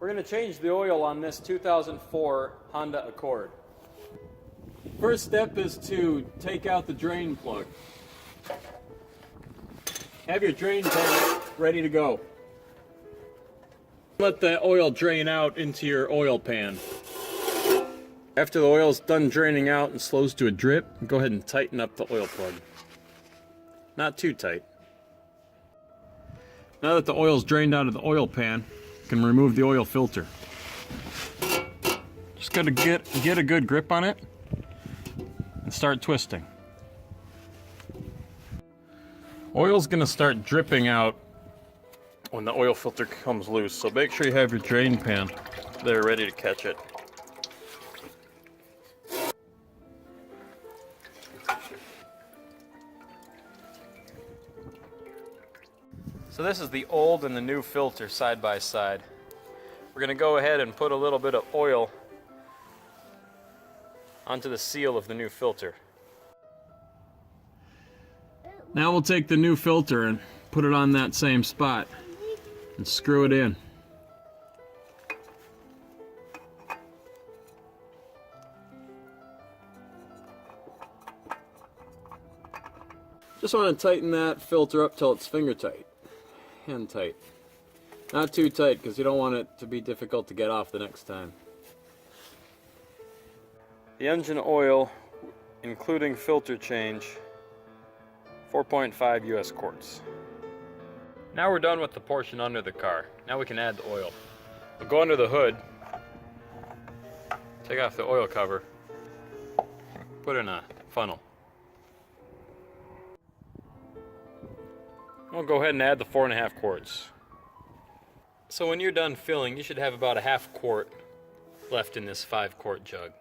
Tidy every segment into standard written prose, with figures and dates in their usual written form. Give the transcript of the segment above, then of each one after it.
We're going to change the oil on this 2004 Honda Accord. First step is to take out the drain plug. Have your drain pan ready to go. Let the oil drain out into your oil pan. After the oil is done draining out and slows to a drip, go ahead and tighten up the oil plug. Not too tight. Now that the oil is drained out of the oil pan, you can remove the oil filter. Just gotta get a good grip on it and start twisting. Oil's gonna start dripping out when the oil filter comes loose, so make sure you have your drain pan there ready to catch it. So this is the old and the new filter side by side. We're going to go ahead and put a little bit of oil onto the seal of the new filter. Now we'll take the new filter and put it on that same spot and screw it in. Just want to tighten that filter up till it's finger tight. Hand tight. Not too tight because you don't want it to be difficult to get off the next time. The engine oil, including filter change, 4.5 US quarts. Now we're done with the portion under the car. Now we can add the oil. We'll go under the hood, take off the oil cover, put in a funnel. We'll go ahead and add the 4.5 quarts. So when you're done filling, you should have about a half quart left in this 5-quart jug.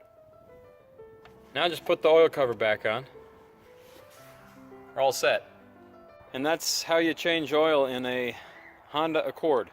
Now just put the oil cover back on. We're all set. And that's how you change oil in a Honda Accord.